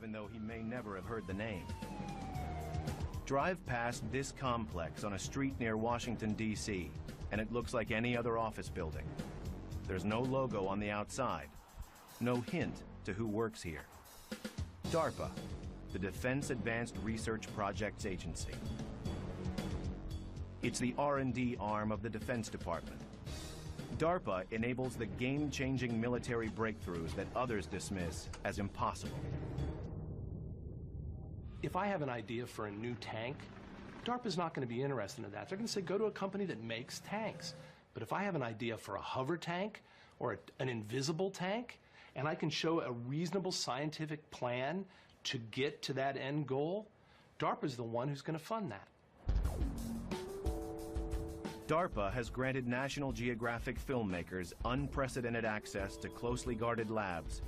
even though he may never have heard the name. Drive past this complex on a street near Washington, D.C., and it looks like any other office building. There's no logo on the outside, no hint to who works here. DARPA, the Defense Advanced Research Projects Agency. It's the R&D arm of the Defense Department. DARPA enables the game-changing military breakthroughs that others dismiss as impossible. If I have an idea for a new tank, DARPA's not going to be interested in that. They're going to say, go to a company that makes tanks. But if I have an idea for a hover tank or an invisible tank, and I can show a reasonable scientific plan to get to that end goal, DARPA's the one who's going to fund that. DARPA has granted National Geographic filmmakers unprecedented access to closely guarded labs,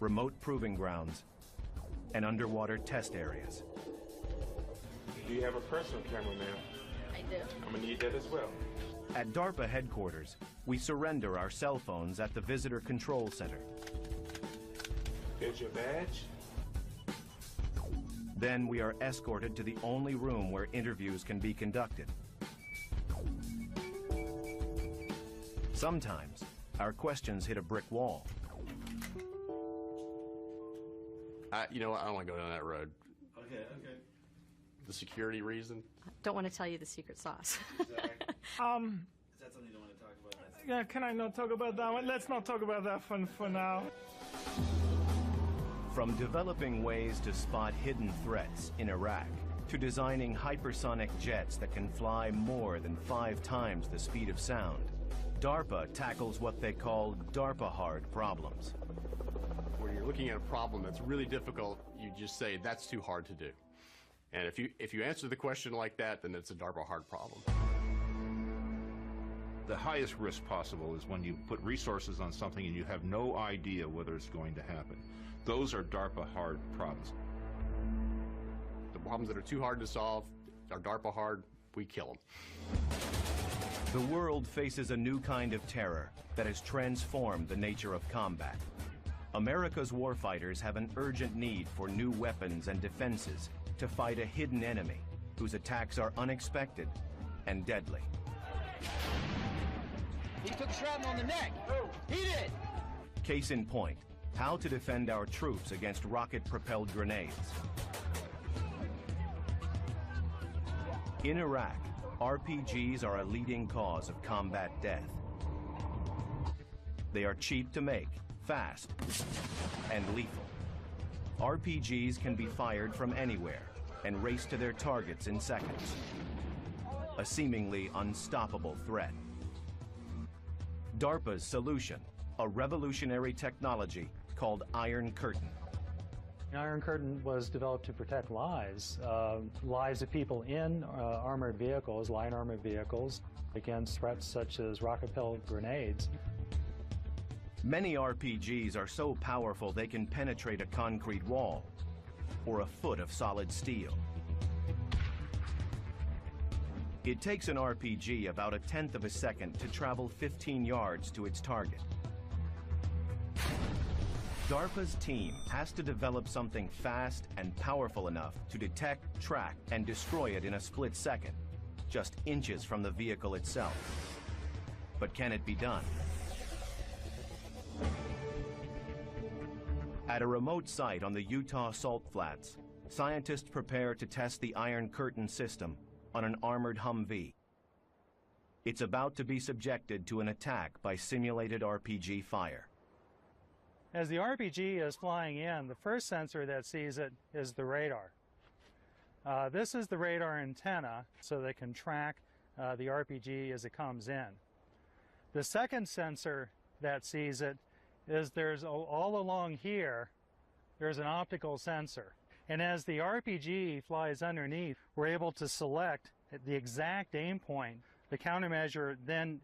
remote proving grounds, and underwater test areas. Do you have a personal camera, ma'am? I do. I'm gonna need that as well. At DARPA headquarters, we surrender our cell phones at the Visitor Control Center. There's your badge. Then we are escorted to the only room where interviews can be conducted. Sometimes, our questions hit a brick wall. You know what? I don't want to go down that road. Okay, okay. The security reason. Don't want to tell you the secret sauce. Is that something you don't want to talk about? Yeah, can I not talk about that one? Let's not talk about that for now. From developing ways to spot hidden threats in Iraq, to designing hypersonic jets that can fly more than 5 times the speed of sound, DARPA tackles what they call DARPA hard problems. When you're looking at a problem that's really difficult, you just say, that's too hard to do. And if you answer the question like that, then it's a DARPA hard problem. The highest risk possible is when you put resources on something and you have no idea whether it's going to happen. Those are DARPA hard problems. The problems that are too hard to solve are DARPA hard, we kill them. The world faces a new kind of terror that has transformed the nature of combat. America's warfighters have an urgent need for new weapons and defenses to fight a hidden enemy whose attacks are unexpected and deadly. He took shrapnel on the neck. He did. Case in point, how to defend our troops against rocket-propelled grenades. In Iraq, RPGs are a leading cause of combat death. They are cheap to make, fast, and lethal. RPGs can be fired from anywhere and race to their targets in seconds. A seemingly unstoppable threat. DARPA's solution, a revolutionary technology called Iron Curtain. The Iron Curtain was developed to protect lives, lives of people in armored vehicles, light armored vehicles, against threats such as rocket-propelled grenades. Many RPGs are so powerful they can penetrate a concrete wall or a foot of solid steel. It takes an RPG about 1/10 of a second to travel 15 yards to its target. DARPA's team has to develop something fast and powerful enough to detect, track, and destroy it in a split second, just inches from the vehicle itself. But can it be done? At a remote site on the Utah Salt Flats, scientists prepare to test the Iron Curtain system on an armored Humvee. It's about to be subjected to an attack by simulated RPG fire. As the RPG is flying in, the first sensor that sees it is the radar. This is the radar antenna, so they can track the RPG as it comes in. The second sensor that sees it is all along here, there's an optical sensor. And as the RPG flies underneath, we're able to select the exact aim point. The countermeasure then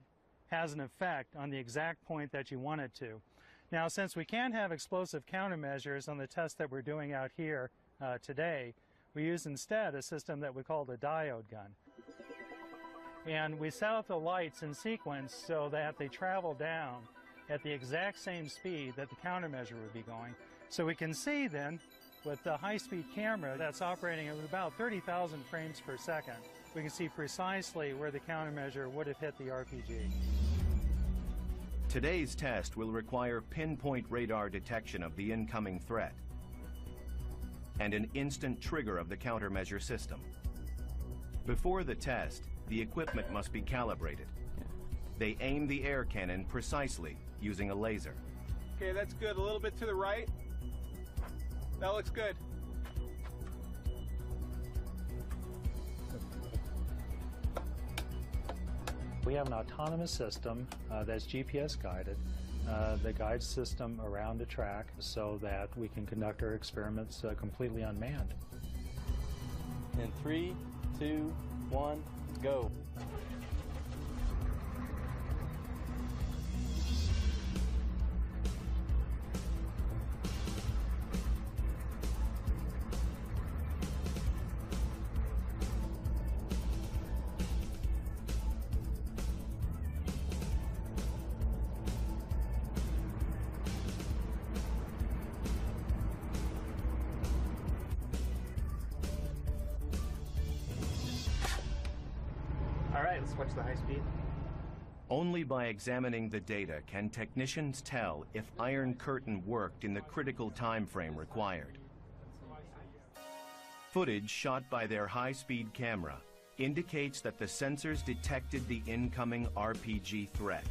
has an effect on the exact point that you want it to. Now, since we can't have explosive countermeasures on the test that we're doing out here today, we use instead a system that we call the diode gun. And we set up the lights in sequence so that they travel down at the exact same speed that the countermeasure would be going. So we can see then With the high-speed camera that's operating at about 30,000 frames per second, we can see precisely where the countermeasure would have hit the RPG. Today's test will require pinpoint radar detection of the incoming threat and an instant trigger of the countermeasure system. Before the test, the equipment must be calibrated. They aim the air cannon precisely using a laser. Okay, that's good. A little bit to the right. That looks good. We have an autonomous system that's GPS guided that guides the system around the track so that we can conduct our experiments completely unmanned. In 3, 2, 1, go. All right, let's watch the high speed. Only by examining the data can technicians tell if Iron Curtain worked in the critical time frame required. Footage shot by their high-speed camera indicates that the sensors detected the incoming RPG threat.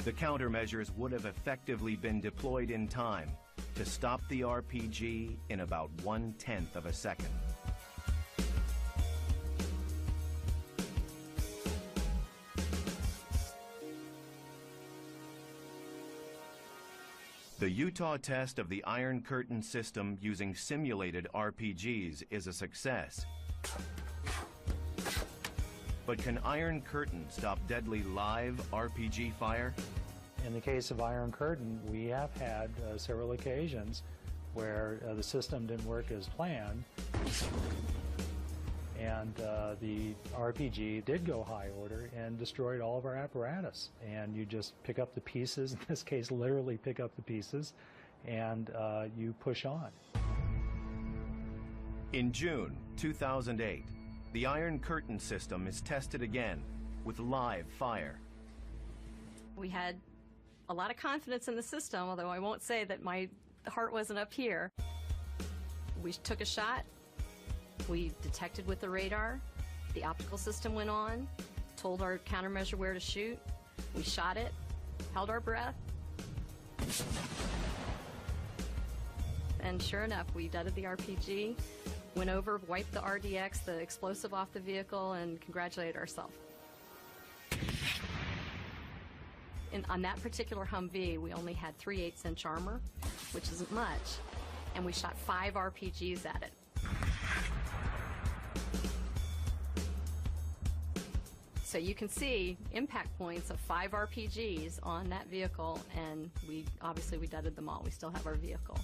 The countermeasures would have effectively been deployed in time to stop the RPG in about 1/10 of a second. The Utah test of the Iron Curtain system using simulated RPGs is a success. But can Iron Curtain stop deadly live RPG fire? In the case of Iron Curtain, we have had several occasions where the system didn't work as planned, and the RPG did go high order and destroyed all of our apparatus. And you just pick up the pieces, in this case literally pick up the pieces, and you push on. In June 2008, the Iron Curtain system is tested again with live fire. We had a lot of confidence in the system, although I won't say that my heart wasn't up here. We took a shot. We detected with the radar. The optical system went on, told our countermeasure where to shoot. We shot it, held our breath. And sure enough, we deaded the RPG, went over, wiped the RDX, the explosive off the vehicle, and congratulated ourselves. On that particular Humvee, we only had 3/8" armor, which isn't much, and we shot 5 RPGs at it. So you can see impact points of 5 RPGs on that vehicle, and we deaded them all. We still have our vehicle.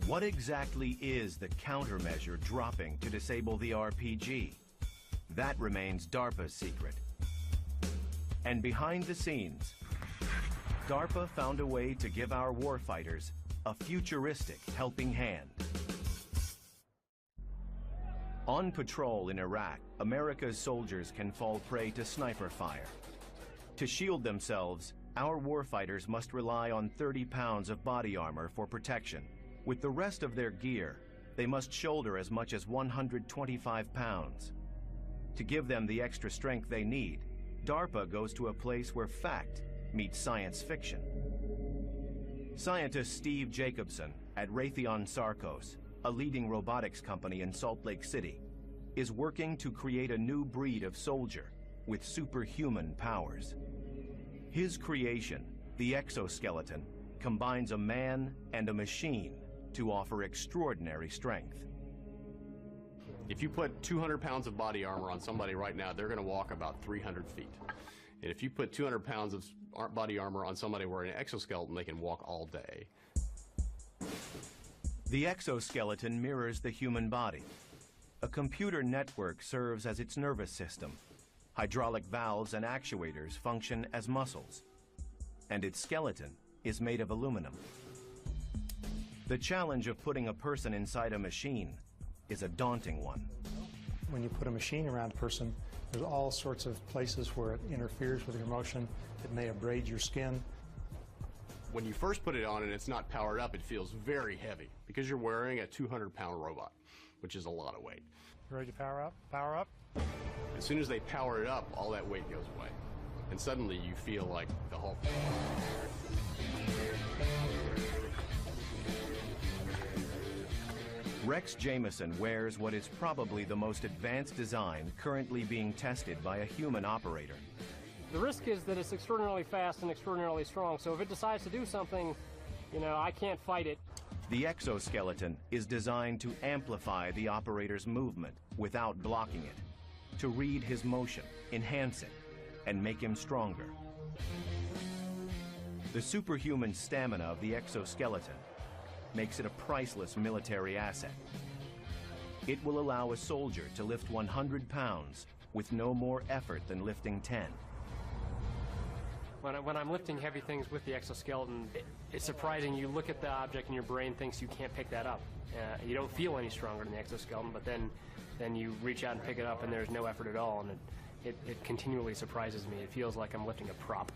What exactly is the countermeasure dropping to disable the RPG? That remains DARPA's secret. And behind the scenes, DARPA found a way to give our warfighters a futuristic helping hand. On patrol in Iraq, America's soldiers can fall prey to sniper fire. To shield themselves, our warfighters must rely on 30 pounds of body armor for protection. With the rest of their gear, they must shoulder as much as 125 pounds. To give them the extra strength they need, DARPA goes to a place where fact meets science fiction. Scientist Steve Jacobson at Raytheon Sarcos, a leading robotics company in Salt Lake City, is working to create a new breed of soldier with superhuman powers. His creation, the exoskeleton, combines a man and a machine to offer extraordinary strength. If you put 200 pounds of body armor on somebody right now, they're going to walk about 300 feet. And if you put 200 pounds of body armor on somebody wearing an exoskeleton, they can walk all day. The exoskeleton mirrors the human body. A computer network serves as its nervous system. Hydraulic valves and actuators function as muscles. And its skeleton is made of aluminum. The challenge of putting a person inside a machine is a daunting one. When you put a machine around a person, there's all sorts of places where it interferes with your motion. It may abrade your skin. When you first put it on and it's not powered up, it feels very heavy because you're wearing a 200-pound robot, which is a lot of weight. Ready to power up? Power up. As soon as they power it up, all that weight goes away. And suddenly you feel like the Hulk. Rex Jameson wears what is probably the most advanced design currently being tested by a human operator. The risk is that it's extraordinarily fast and extraordinarily strong, so if it decides to do something, you know, I can't fight it. The exoskeleton is designed to amplify the operator's movement without blocking it, to read his motion, enhance it, and make him stronger. The superhuman stamina of the exoskeleton makes it a priceless military asset. It will allow a soldier to lift 100 pounds with no more effort than lifting 10. When I'm lifting heavy things with the exoskeleton, it's surprising. You look at the object and your brain thinks you can't pick that up. You don't feel any stronger than the exoskeleton, but then you reach out and pick it up and there's no effort at all, and it continually surprises me. It feels like I'm lifting a prop.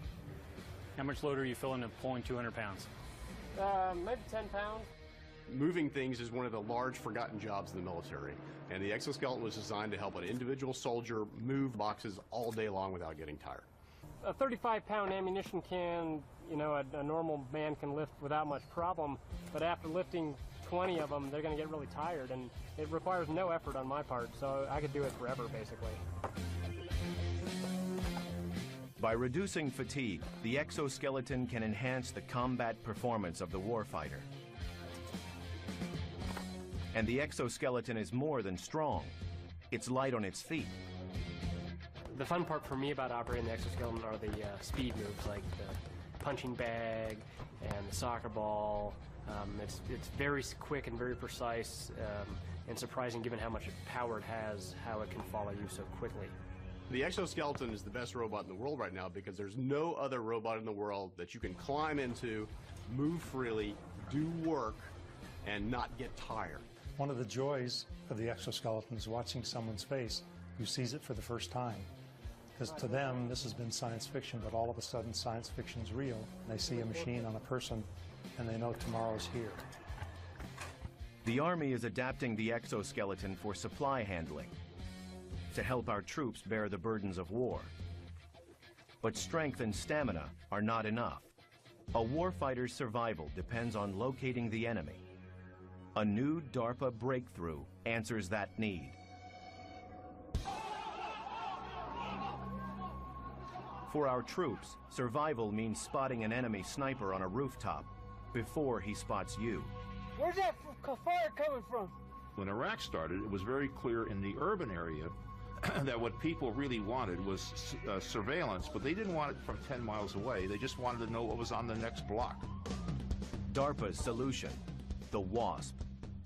How much load are you feeling of pulling 200 pounds? Maybe 10 pounds. Moving things is one of the large forgotten jobs in the military, and the exoskeleton was designed to help an individual soldier move boxes all day long without getting tired. A 35-pound ammunition can, you know, a normal man can lift without much problem, but after lifting 20 of them, they're going to get really tired, and it requires no effort on my part, so I could do it forever, basically. By reducing fatigue, the exoskeleton can enhance the combat performance of the warfighter. And the exoskeleton is more than strong. It's light on its feet. The fun part for me about operating the exoskeleton are the speed moves, like the punching bag and the soccer ball. It's very quick and very precise, and surprising given how much power it has, how it can follow you so quickly. The exoskeleton is the best robot in the world right now because there's no other robot in the world that you can climb into, move freely, do work, and not get tired. One of the joys of the exoskeleton is watching someone's face who sees it for the first time. Because to them, this has been science fiction, but all of a sudden science fiction's real. They see a machine on a person, and they know tomorrow's here. The Army is adapting the exoskeleton for supply handling, to help our troops bear the burdens of war. But strength and stamina are not enough. A warfighter's survival depends on locating the enemy. A new DARPA breakthrough answers that need. For our troops, survival means spotting an enemy sniper on a rooftop before he spots you. Where's that fire coming from? When Iraq started, it was very clear in the urban area that what people really wanted was surveillance, but they didn't want it from 10 miles away. They just wanted to know what was on the next block. DARPA's solution, the WASP.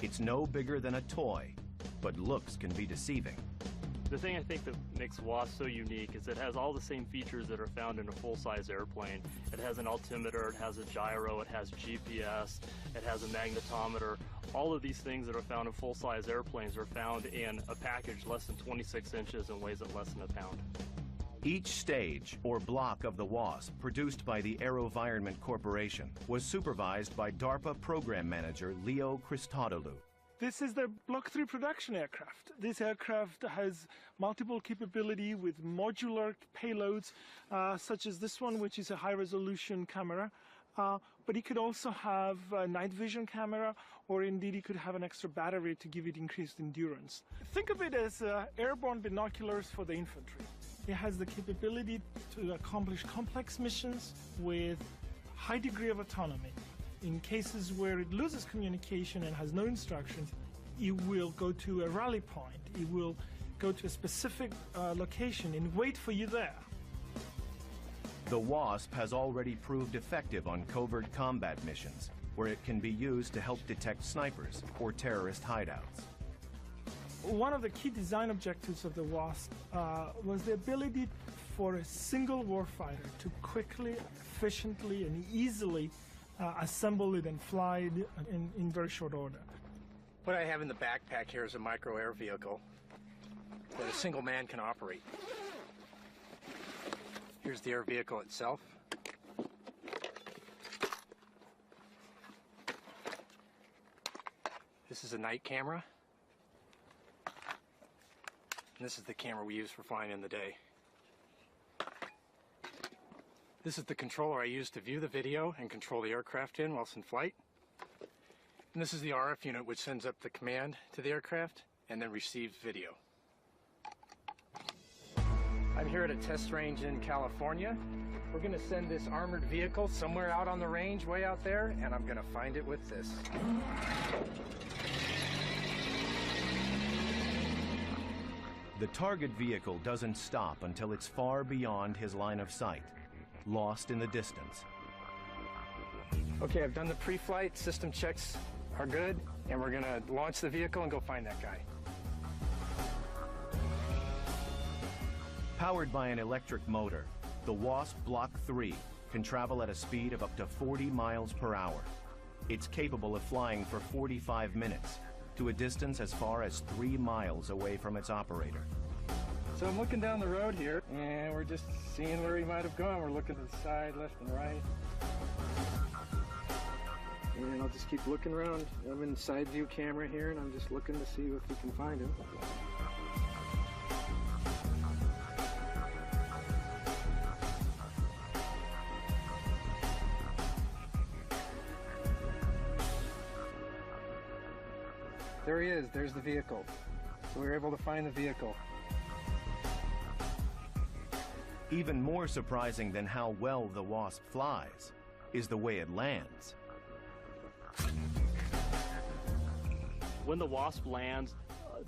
It's no bigger than a toy, but looks can be deceiving. The thing I think that makes WASP so unique is it has all the same features that are found in a full-size airplane. It has an altimeter, it has a gyro, it has GPS, it has a magnetometer. All of these things that are found in full-size airplanes are found in a package less than 26 inches and weighs at less than a pound. Each stage or block of the WASP, produced by the AeroVironment Corporation, was supervised by DARPA Program Manager Leo Christodoulou. This is the Block 3 production aircraft. This aircraft has multiple capability with modular payloads, such as this one, which is a high-resolution camera. But it could also have a night vision camera, or indeed it could have an extra battery to give it increased endurance. Think of it as airborne binoculars for the infantry. It has the capability to accomplish complex missions with high degree of autonomy. In cases where it loses communication and has no instructions, it will go to a rally point. It will go to a specific location and wait for you there. The WASP has already proved effective on covert combat missions, where it can be used to help detect snipers or terrorist hideouts. One of the key design objectives of the WASP was the ability for a single warfighter to quickly, efficiently, and easily assemble it and fly it in very short order. What I have in the backpack here is a micro air vehicle that a single man can operate. Here's the air vehicle itself. This is a night camera. And this is the camera we use for flying in the day. This is the controller I use to view the video and control the aircraft in while it's in flight. And this is the RF unit which sends up the command to the aircraft and then receives video. I'm here at a test range in California. We're going to send this armored vehicle somewhere out on the range, way out there, and I'm going to find it with this. The target vehicle doesn't stop until it's far beyond his line of sight, lost in the distance. Okay, I've done the pre-flight, system checks are good, and we're going to launch the vehicle and go find that guy. Powered by an electric motor, the Wasp Block 3 can travel at a speed of up to 40 miles per hour. It's capable of flying for 45 minutes to a distance as far as 3 miles away from its operator. So I'm looking down the road here, and we're just seeing where he might have gone. We're looking to the side, left and right. And I'll just keep looking around. I'm in side view camera here, and I'm just looking to see if we can find him. There he is, there's the vehicle. So we were able to find the vehicle. Even more surprising than how well the Wasp flies is the way it lands. When the Wasp lands,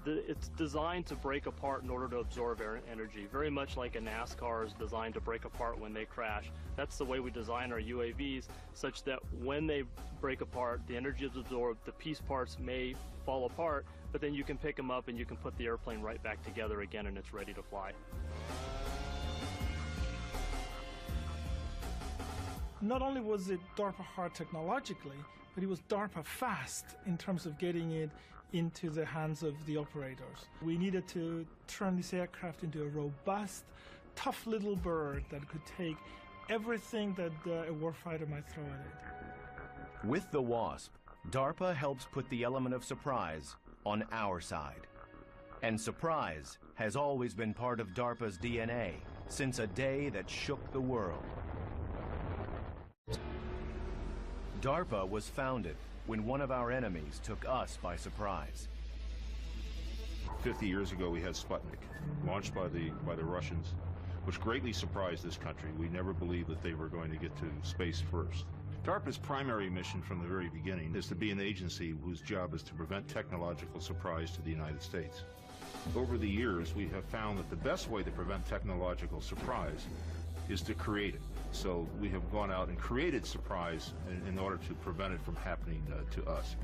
it's designed to break apart in order to absorb air energy, very much like a NASCAR is designed to break apart when they crash. That's the way we design our UAVs, such that when they break apart, the energy is absorbed, the piece parts may fall apart, but then you can pick them up and you can put the airplane right back together again and it's ready to fly. Not only was it DARPA hard technologically, but it was DARPA fast in terms of getting it into the hands of the operators. We needed to turn this aircraft into a robust, tough little bird that could take everything that a warfighter might throw at it. With the Wasp, DARPA helps put the element of surprise on our side. And surprise has always been part of DARPA's DNA since a day that shook the world. DARPA was founded when one of our enemies took us by surprise. 50 years ago, we had Sputnik, launched by the Russians, which greatly surprised this country. We never believed that they were going to get to space first. DARPA's primary mission from the very beginning is to be an agency whose job is to prevent technological surprise to the United States. Over the years, we have found that the best way to prevent technological surprise is to create it. So we have gone out and created surprise in order to prevent it from happening to us.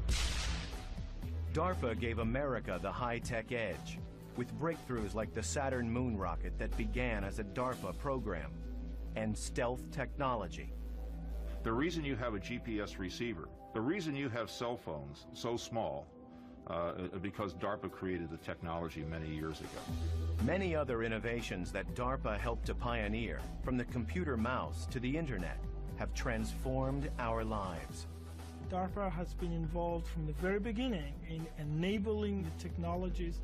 DARPA gave America the high-tech edge with breakthroughs like the Saturn moon rocket that began as a DARPA program and stealth technology. The reason you have a GPS receiver, the reason you have cell phones so small, because DARPA created the technology many years ago. Many other innovations that DARPA helped to pioneer, from the computer mouse to the internet, have transformed our lives. DARPA has been involved from the very beginning in enabling the technologies.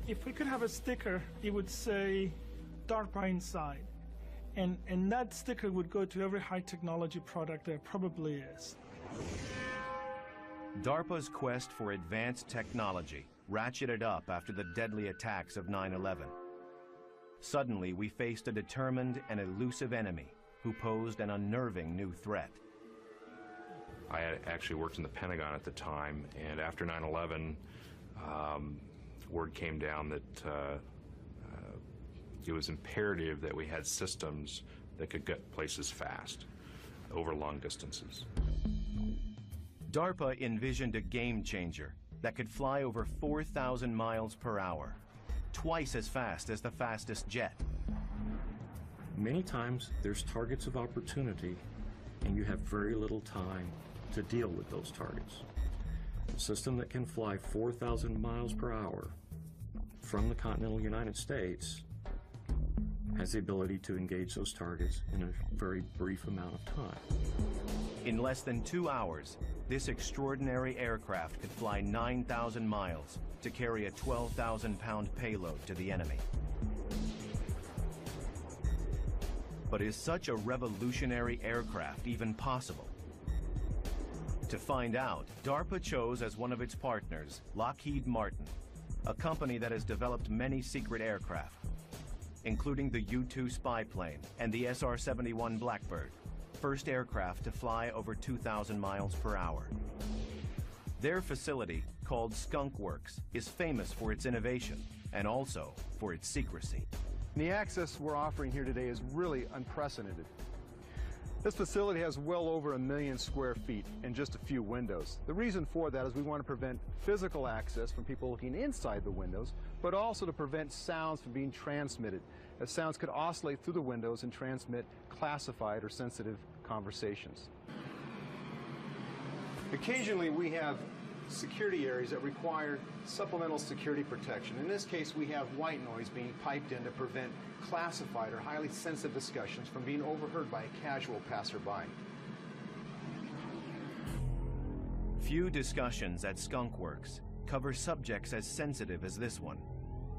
If we could have a sticker, it would say DARPA inside. And that sticker would go to every high technology product there probably is. DARPA's quest for advanced technology ratcheted up after the deadly attacks of 9/11. Suddenly, we faced a determined and elusive enemy who posed an unnerving new threat. I had actually worked in the Pentagon at the time, and after 9/11, word came down that it was imperative that we had systems that could get places fast, over long distances. DARPA envisioned a game changer that could fly over 4,000 miles per hour, twice as fast as the fastest jet. Many times there's targets of opportunity and you have very little time to deal with those targets. A system that can fly 4,000 miles per hour from the continental United States has the ability to engage those targets in a very brief amount of time. In less than 2 hours, this extraordinary aircraft could fly 9,000 miles to carry a 12,000-pound payload to the enemy. But is such a revolutionary aircraft even possible? To find out, DARPA chose as one of its partners Lockheed Martin, a company that has developed many secret aircraft, including the U-2 spy plane and the SR-71 Blackbird, first aircraft to fly over 2,000 miles per hour. Their facility, called Skunk Works, is famous for its innovation and also for its secrecy. The access we're offering here today is really unprecedented. This facility has well over 1 million square feet and just a few windows. The reason for that is we want to prevent physical access from people looking inside the windows, but also to prevent sounds from being transmitted, as sounds could oscillate through the windows and transmit classified or sensitive conversations. Occasionally we have security areas that require supplemental security protection. In this case, we have white noise being piped in to prevent classified or highly sensitive discussions from being overheard by a casual passerby. Few discussions at Skunk Works cover subjects as sensitive as this one,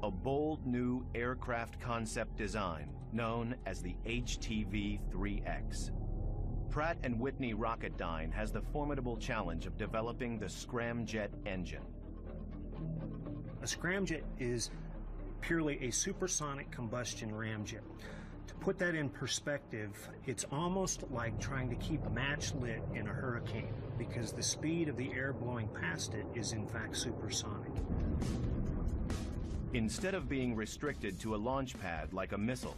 a bold new aircraft concept design known as the HTV-3X. Pratt & Whitney Rocketdyne has the formidable challenge of developing the scramjet engine. A scramjet is purely a supersonic combustion ramjet. To put that in perspective, it's almost like trying to keep a match lit in a hurricane, because the speed of the air blowing past it is in fact supersonic. Instead of being restricted to a launch pad like a missile,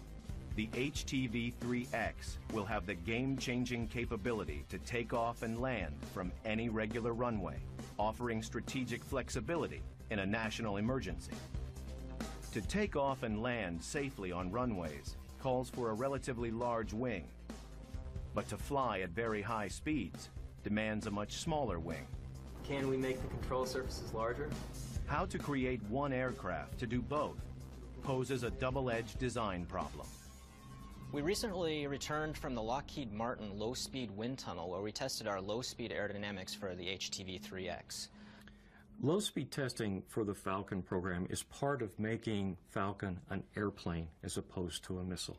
the HTV-3X will have the game-changing capability to take off and land from any regular runway, offering strategic flexibility in a national emergency. To take off and land safely on runways calls for a relatively large wing, but to fly at very high speeds demands a much smaller wing. Can we make the control surfaces larger? How to create one aircraft to do both poses a double-edged design problem. We recently returned from the Lockheed Martin low-speed wind tunnel where we tested our low-speed aerodynamics for the HTV-3X. Low-speed testing for the Falcon program is part of making Falcon an airplane as opposed to a missile.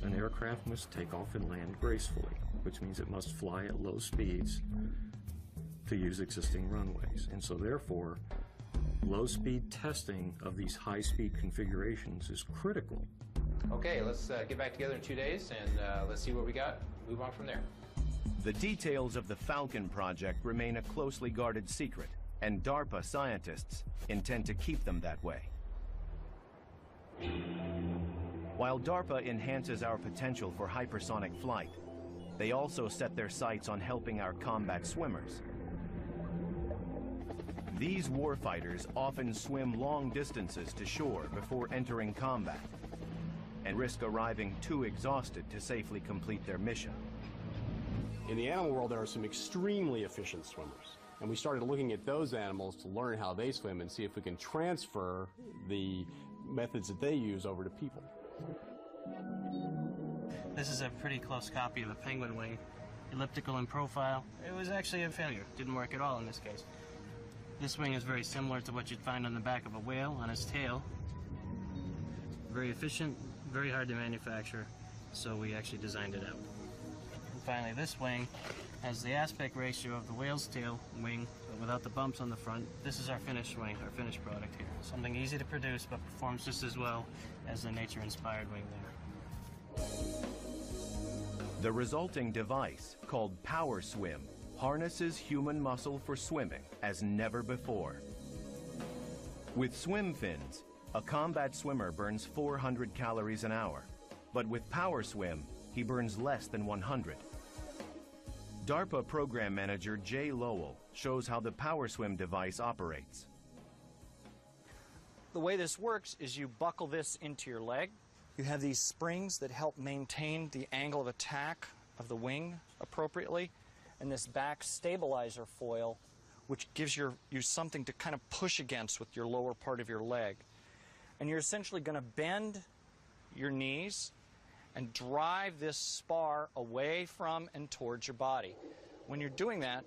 An aircraft must take off and land gracefully, which means it must fly at low speeds to use existing runways. And so therefore, low-speed testing of these high-speed configurations is critical. Okay, let's get back together in 2 days and let's see what we got. Move on from there. The details of the Falcon project remain a closely guarded secret, and DARPA scientists intend to keep them that way. While DARPA enhances our potential for hypersonic flight, they also set their sights on helping our combat swimmers. These warfighters often swim long distances to shore before entering combat and risk arriving too exhausted to safely complete their mission. In the animal world, there are some extremely efficient swimmers. And we started looking at those animals to learn how they swim and see if we can transfer the methods that they use over to people. This is a pretty close copy of a penguin wing, elliptical in profile. It was actually a failure. Didn't work at all in this case. This wing is very similar to what you'd find on the back of a whale on its tail. Very efficient, very hard to manufacture, so we actually designed it out. And finally, this wing has the aspect ratio of the whale's tail wing, but without the bumps on the front. This is our finished wing, our finished product here. Something easy to produce, but performs just as well as the nature-inspired wing there. The resulting device, called Power Swim, harnesses human muscle for swimming as never before. With swim fins, a combat swimmer burns 400 calories an hour, but with Power Swim, he burns less than 100. DARPA program manager Jay Lowell shows how the Power Swim device operates. The way this works is you buckle this into your leg. You have these springs that help maintain the angle of attack of the wing appropriately, and this back stabilizer foil, which gives you something to kind of push against with your lower part of your leg. And you're essentially going to bend your knees and drive this spar away from and towards your body. When you're doing that,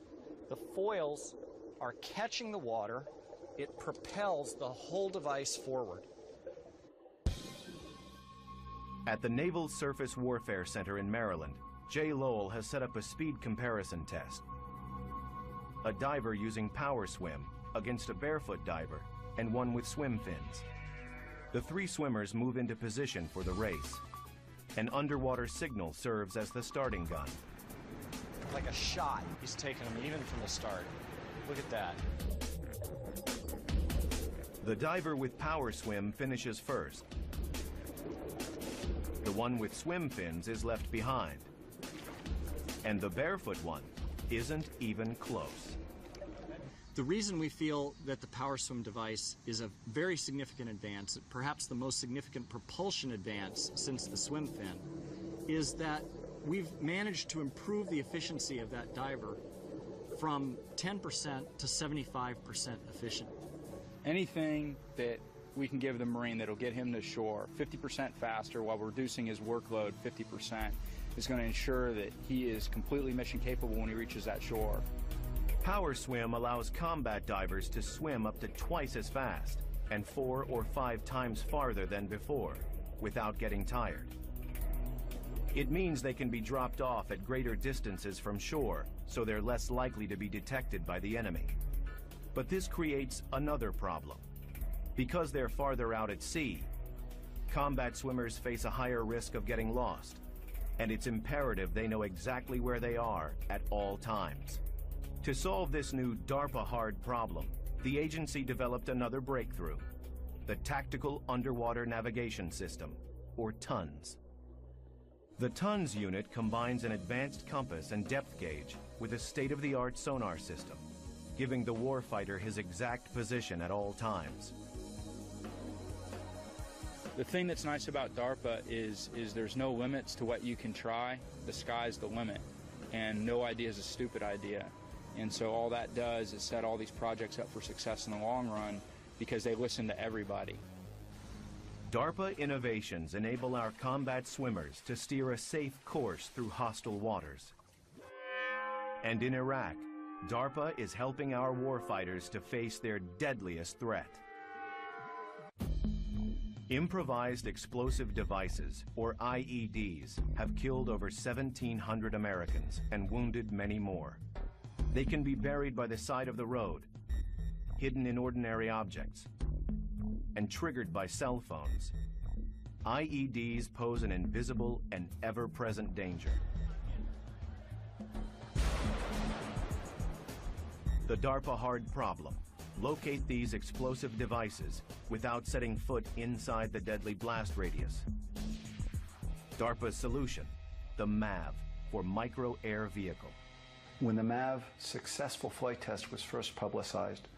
the foils are catching the water. It propels the whole device forward. At the Naval Surface Warfare Center in Maryland, Jay Lowell has set up a speed comparison test. A diver using power swim against a barefoot diver and one with swim fins. The three swimmers move into position for the race. An underwater signal serves as the starting gun. Like a shot, he's taking them even from the start. Look at that. The diver with power swim finishes first. The one with swim fins is left behind. And the barefoot one isn't even close. The reason we feel that the power swim device is a very significant advance, perhaps the most significant propulsion advance since the swim fin, is that we've managed to improve the efficiency of that diver from 10% to 75% efficient. Anything that we can give the Marine that'll get him to shore 50% faster while reducing his workload 50% is going to ensure that he is completely mission capable when he reaches that shore. Power swim allows combat divers to swim up to twice as fast and 4 or 5 times farther than before without getting tired. It means they can be dropped off at greater distances from shore, so they're less likely to be detected by the enemy. But this creates another problem. Because they're farther out at sea, combat swimmers face a higher risk of getting lost, and it's imperative they know exactly where they are at all times. To solve this new DARPA hard problem, the agency developed another breakthrough, the Tactical Underwater Navigation System, or TUNS. The TUNS unit combines an advanced compass and depth gauge with a state-of-the-art sonar system, giving the warfighter his exact position at all times. The thing that's nice about DARPA is there's no limits to what you can try. The sky's the limit, and no idea is a stupid idea. And so all that does is set all these projects up for success in the long run because they listen to everybody. DARPA innovations enable our combat swimmers to steer a safe course through hostile waters. And in Iraq, DARPA is helping our warfighters to face their deadliest threat. Improvised explosive devices, or IEDs, have killed over 1,700 Americans and wounded many more. They can be buried by the side of the road, hidden in ordinary objects, and triggered by cell phones. IEDs pose an invisible and ever-present danger. The DARPA hard problem: locate these explosive devices without setting foot inside the deadly blast radius. DARPA's solution: the MAV, for Micro Air Vehicle. When the MAV successful flight test was first publicized,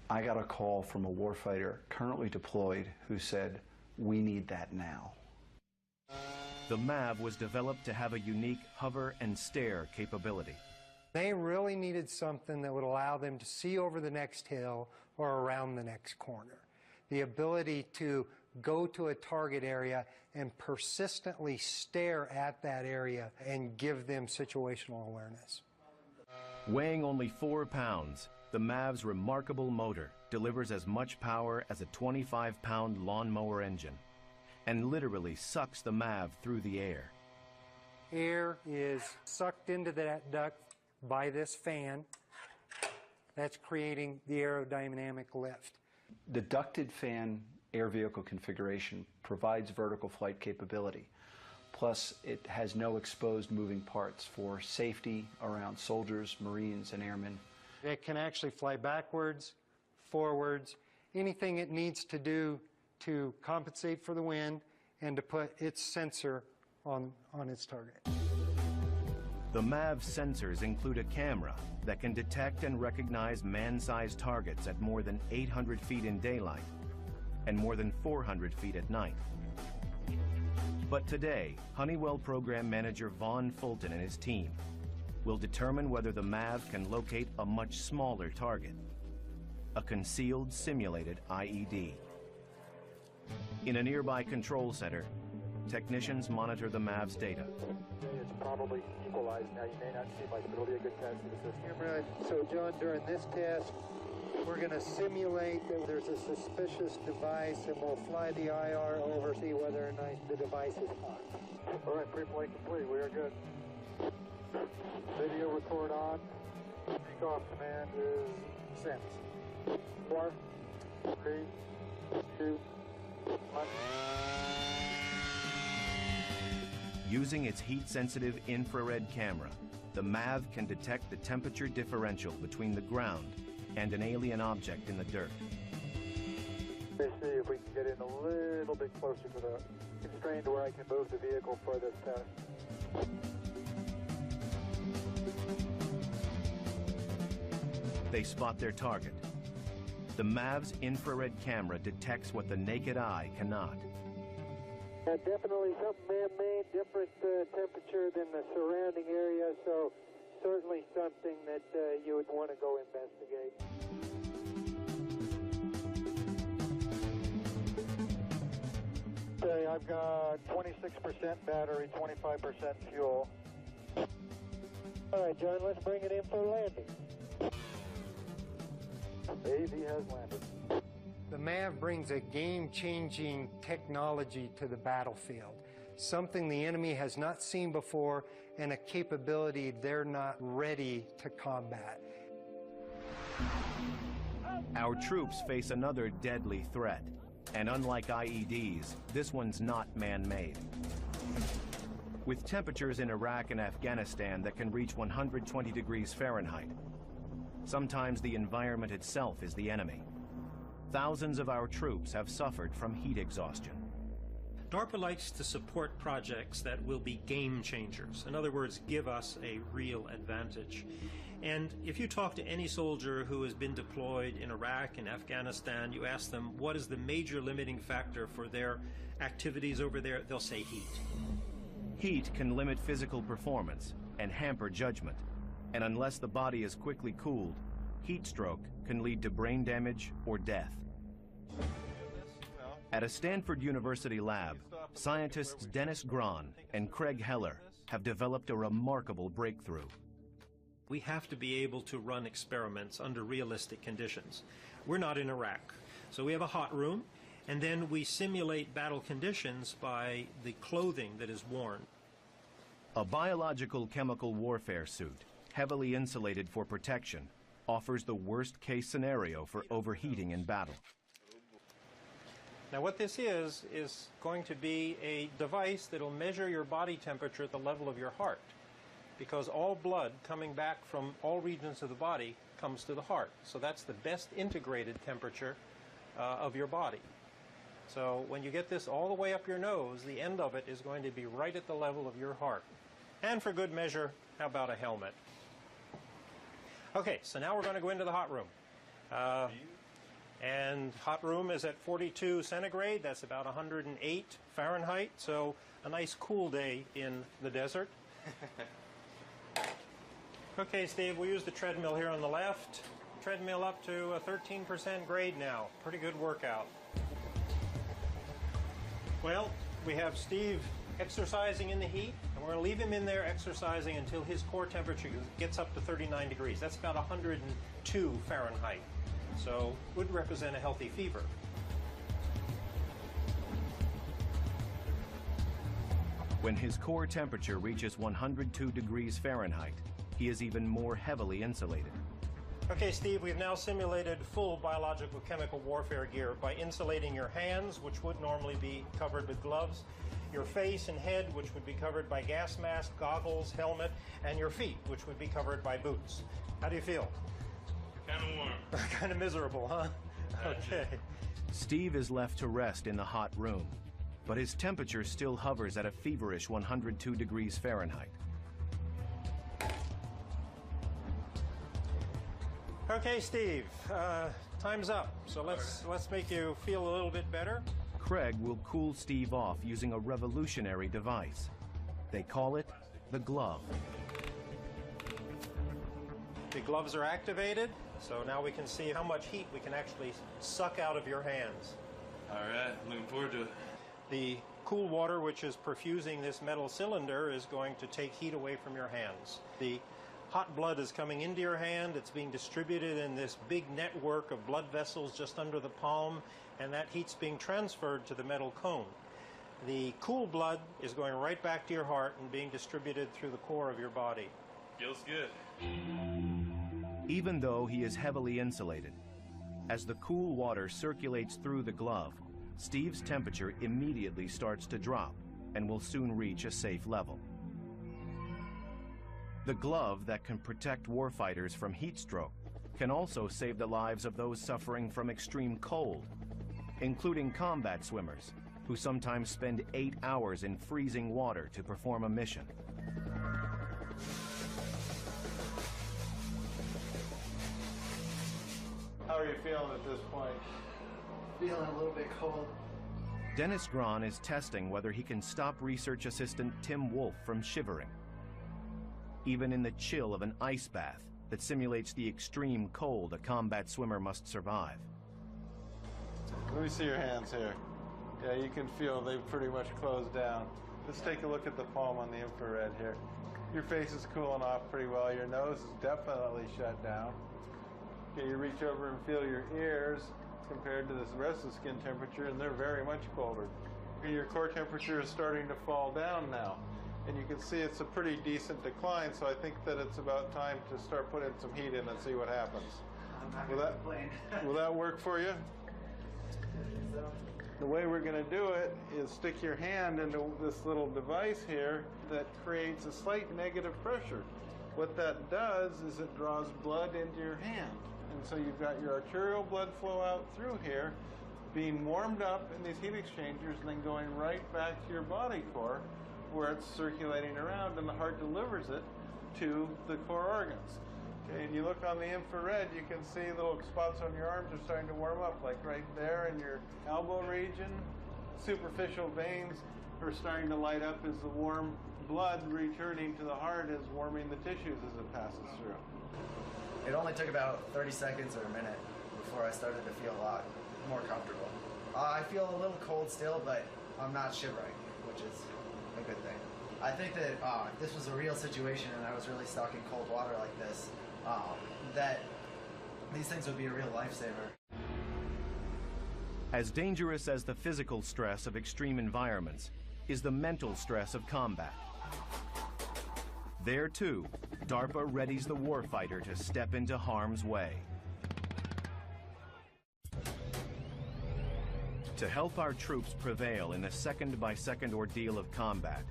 I got a call from a warfighter currently deployed who said, "We need that now." The MAV was developed to have a unique hover and stare capability. They really needed something that would allow them to see over the next hill or around the next corner. The ability to go to a target area and persistently stare at that area and give them situational awareness. Weighing only 4 pounds, the MAV's remarkable motor delivers as much power as a 25-pound lawnmower engine and literally sucks the MAV through the air. Air is sucked into that duct by this fan. That's creating the aerodynamic lift. The ducted fan air vehicle configuration provides vertical flight capability. Plus, it has no exposed moving parts for safety around soldiers, Marines, and airmen. It can actually fly backwards, forwards, anything it needs to do to compensate for the wind and to put its sensor on its target. The MAV's sensors include a camera that can detect and recognize man-sized targets at more than 800 feet in daylight and more than 400 feet at night. But today, Honeywell program manager Vaughn Fulton and his team will determine whether the MAV can locate a much smaller target, a concealed simulated IED. In a nearby control center, technicians monitor the MAV's data. It's probably equalized now. You may not see much, but it'll be a good test for the system. Right. So, John, during this test, we're going to simulate that there's a suspicious device, and we'll fly the IR over, see whether or not the device is hot. All right, pre-flight complete. We are good. Video record on. Takeoff command is sent. 4, 3, 2, 1. Using its heat-sensitive infrared camera, the MAV can detect the temperature differential between the ground and an alien object in the dirt. Let's see if we can get in a little bit closer to the constraint where I can move the vehicle for this test. They spot their target. The MAV's infrared camera detects what the naked eye cannot. Definitely something man-made, different temperature than the surrounding area, so certainly something that you would want to go investigate. Okay, I've got 26% battery, 25% fuel. All right, John, let's bring it in for landing. AV has landed. The MAV brings a game-changing technology to the battlefield, something the enemy has not seen before and a capability they're not ready to combat. Our troops face another deadly threat, and unlike IEDs, this one's not man-made. With temperatures in Iraq and Afghanistan that can reach 120 degrees Fahrenheit, sometimes the environment itself is the enemy. Thousands of our troops have suffered from heat exhaustion. DARPA likes to support projects that will be game changers. In other words, give us a real advantage. And if you talk to any soldier who has been deployed in Iraq and Afghanistan, you ask them what is the major limiting factor for their activities over there, they'll say heat. Heat can limit physical performance and hamper judgment. And unless the body is quickly cooled, heat stroke can lead to brain damage or death. At a Stanford University lab, scientists Dennis Grahn and Craig Heller have developed a remarkable breakthrough. We have to be able to run experiments under realistic conditions. We're not in Iraq, so we have a hot room, and then we simulate battle conditions by the clothing that is worn. A biological chemical warfare suit, heavily insulated for protection, offers the worst-case scenario for overheating in battle. Now what this is going to be a device that will measure your body temperature at the level of your heart, because all blood coming back from all regions of the body comes to the heart. So that's the best integrated temperature of your body. So when you get this all the way up your nose, the end of it is going to be right at the level of your heart. And for good measure, how about a helmet? Okay, so now we're going to go into the hot room. And hot room is at 42 centigrade, that's about 108 Fahrenheit, so a nice cool day in the desert. Okay, Steve, we'll use the treadmill here on the left. Treadmill up to a 13% grade now. Pretty good workout. Well, we have Steve exercising in the heat, and we're going to leave him in there exercising until his core temperature gets up to 39 degrees. That's about 102 Fahrenheit. So would represent a healthy fever. When his core temperature reaches 102 degrees Fahrenheit, he is even more heavily insulated. Okay, Steve, we've now simulated full biological chemical warfare gear by insulating your hands, which would normally be covered with gloves, your face and head, which would be covered by gas mask, goggles, helmet, and your feet, which would be covered by boots. How do you feel? Kind of warm. Kind of miserable, huh? Okay. Steve is left to rest in the hot room, but his temperature still hovers at a feverish 102 degrees Fahrenheit. Okay, Steve, time's up. So let's make you feel a little bit better. Craig will cool Steve off using a revolutionary device. They call it the glove. The gloves are activated, so now we can see how much heat we can actually suck out of your hands. All right, looking forward to it. The cool water, which is perfusing this metal cylinder, is going to take heat away from your hands. The hot blood is coming into your hand. It's being distributed in this big network of blood vessels just under the palm, and that heat's being transferred to the metal cone. The cool blood is going right back to your heart and being distributed through the core of your body. Feels good. Even though he is heavily insulated, as the cool water circulates through the glove, Steve's temperature immediately starts to drop and will soon reach a safe level. The glove that can protect warfighters from heat stroke can also save the lives of those suffering from extreme cold, including combat swimmers, who sometimes spend 8 hours in freezing water to perform a mission. How are you feeling at this point? Feeling a little bit cold. Dennis Grahn is testing whether he can stop research assistant Tim Wolf from shivering, even in the chill of an ice bath that simulates the extreme cold a combat swimmer must survive. Let me see your hands here. Yeah, you can feel they've pretty much closed down. Let's take a look at the palm on the infrared here. Your face is cooling off pretty well. Your nose is definitely shut down. Okay, you reach over and feel your ears compared to the rest of the skin temperature, and they're very much colder. Your core temperature is starting to fall down now, and you can see it's a pretty decent decline, so I think that it's about time to start putting some heat in and see what happens. Will that work for you? The way we're going to do it is stick your hand into this little device here that creates a slight negative pressure. What that does is it draws blood into your hand. And so you've got your arterial blood flow out through here, being warmed up in these heat exchangers, and then going right back to your body core, where it's circulating around, and the heart delivers it to the core organs. Okay, and you look on the infrared, you can see little spots on your arms are starting to warm up, like right there in your elbow region. Superficial veins are starting to light up as the warm blood returning to the heart is warming the tissues as it passes through. It only took about 30 seconds or a minute before I started to feel a lot more comfortable. I feel a little cold still, but I'm not shivering, which is a good thing. I think that if this was a real situation and I was really stuck in cold water like this, that these things would be a real lifesaver. As dangerous as the physical stress of extreme environments is the mental stress of combat. There, too, DARPA readies the warfighter to step into harm's way. To help our troops prevail in the second-by-second ordeal of combat,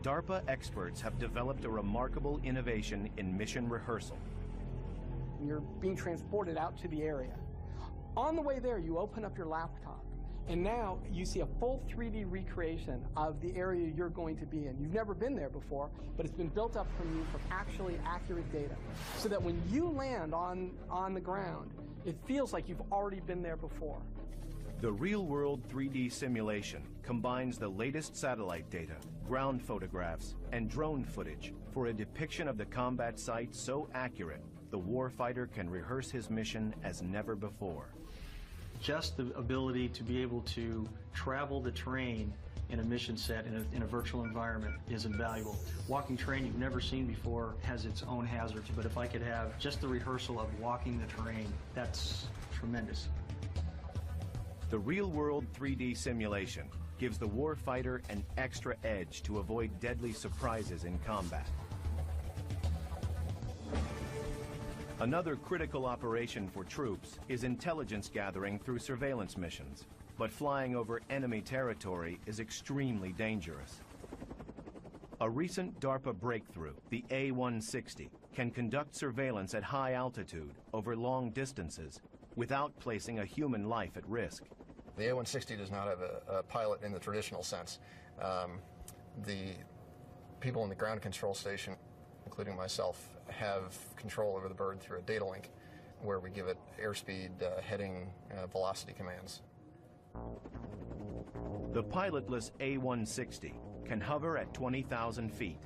DARPA experts have developed a remarkable innovation in mission rehearsal. You're being transported out to the area. On the way there, you open up your laptop, and now you see a full 3D recreation of the area you're going to be in. You've never been there before, but it's been built up from you from actually accurate data, so that when you land on the ground, it feels like you've already been there before. The real-world 3D simulation combines the latest satellite data, ground photographs, and drone footage for a depiction of the combat site so accurate the warfighter can rehearse his mission as never before. Just the ability to be able to travel the terrain in a mission set in a virtual environment is invaluable. Walking terrain you've never seen before has its own hazards, but if I could have just the rehearsal of walking the terrain, that's tremendous. The real-world 3D simulation gives the warfighter an extra edge to avoid deadly surprises in combat. Another critical operation for troops is intelligence gathering through surveillance missions, but flying over enemy territory is extremely dangerous. A recent DARPA breakthrough, the A-160, can conduct surveillance at high altitude over long distances without placing a human life at risk. The A-160 does not have a pilot in the traditional sense. The people in the ground control station, including myself, have control over the bird through a data link where we give it airspeed, heading, velocity commands. The pilotless A-160 can hover at 20,000 feet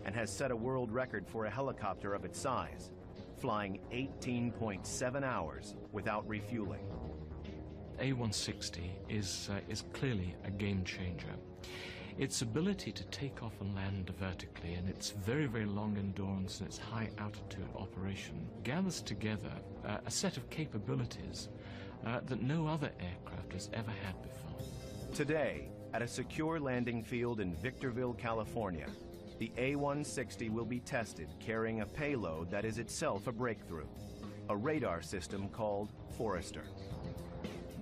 and has set a world record for a helicopter of its size, flying 18.7 hours without refueling. A-160 is clearly a game changer. Its ability to take off and land vertically and its very, very long endurance and its high altitude operation gathers together a set of capabilities that no other aircraft has ever had before. Today, at a secure landing field in Victorville, California, the A-160 will be tested carrying a payload that is itself a breakthrough, a radar system called Forester.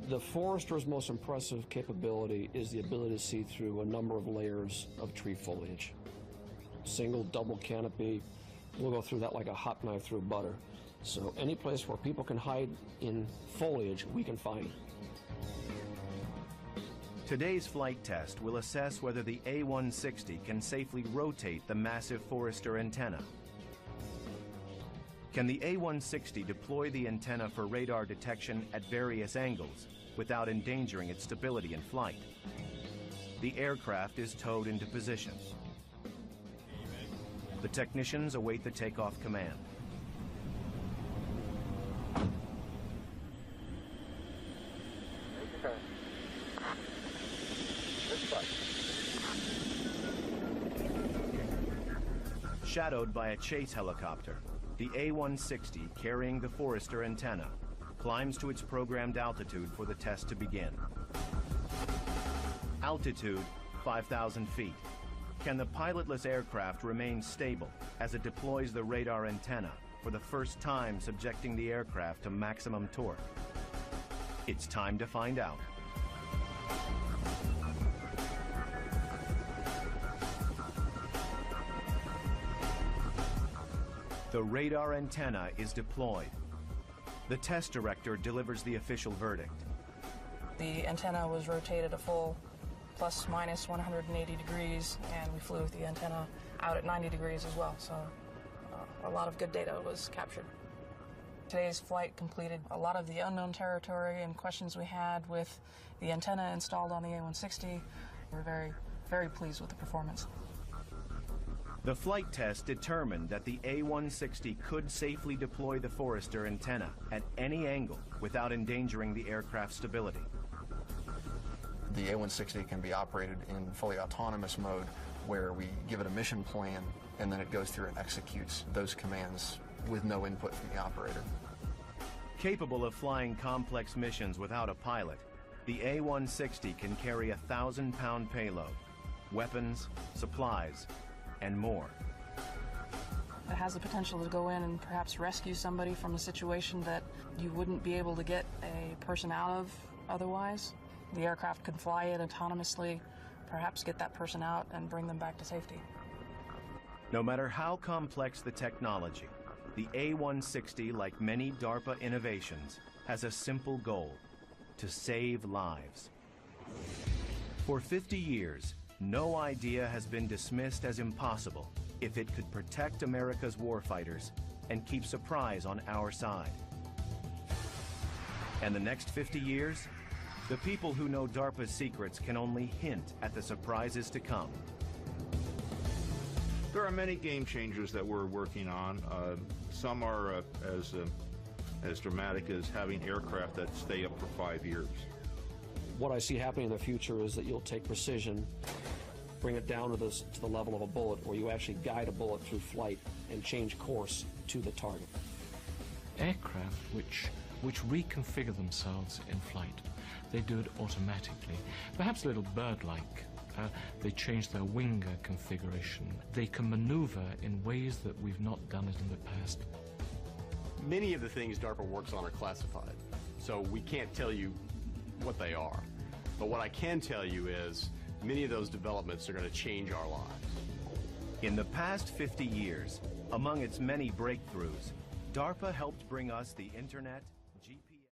The Forester's most impressive capability is the ability to see through a number of layers of tree foliage. Single, double canopy, we'll go through that like a hot knife through butter. So any place where people can hide in foliage, we can find it. Today's flight test will assess whether the A-160 can safely rotate the massive Forester antenna. Can the A-160 deploy the antenna for radar detection at various angles without endangering its stability in flight? The aircraft is towed into position. The technicians await the takeoff command. Shadowed by a chase helicopter, the A-160, carrying the Forester antenna, climbs to its programmed altitude for the test to begin. Altitude, 5,000 feet. Can the pilotless aircraft remain stable as it deploys the radar antenna for the first time, subjecting the aircraft to maximum torque? It's time to find out. The radar antenna is deployed. The test director delivers the official verdict. The antenna was rotated a full plus minus 180 degrees, and we flew with the antenna out at 90 degrees as well, so a lot of good data was captured. Today's flight completed a lot of the unknown territory and questions we had with the antenna installed on the A-160. We're very, very pleased with the performance. The flight test determined that the A-160 could safely deploy the Forester antenna at any angle without endangering the aircraft's stability. The A-160 can be operated in fully autonomous mode, where we give it a mission plan and then it goes through and executes those commands with no input from the operator. Capable of flying complex missions without a pilot, the A-160 can carry a 1,000-pound payload, weapons, supplies, and more. It has the potential to go in and perhaps rescue somebody from a situation that you wouldn't be able to get a person out of otherwise. The aircraft can fly it autonomously, perhaps get that person out and bring them back to safety. No matter how complex the technology, the A-160, like many DARPA innovations, has a simple goal: to save lives. For 50 years, no idea has been dismissed as impossible if it could protect America's warfighters and keep surprise on our side. And the next 50 years, the people who know DARPA's secrets can only hint at the surprises to come. There are many game changers that we're working on. Some are as dramatic as having aircraft that stay up for 5 years. What I see happening in the future is that you'll take precision, bring it down to the level of a bullet, where you actually guide a bullet through flight and change course to the target. Aircraft which reconfigure themselves in flight. They do it automatically, perhaps a little bird-like. They change their wing configuration. They can maneuver in ways that we've not done it in the past. Many of the things DARPA works on are classified, so we can't tell you what they are. But what I can tell you is many of those developments are going to change our lives. In the past 50 years, among its many breakthroughs, DARPA helped bring us the internet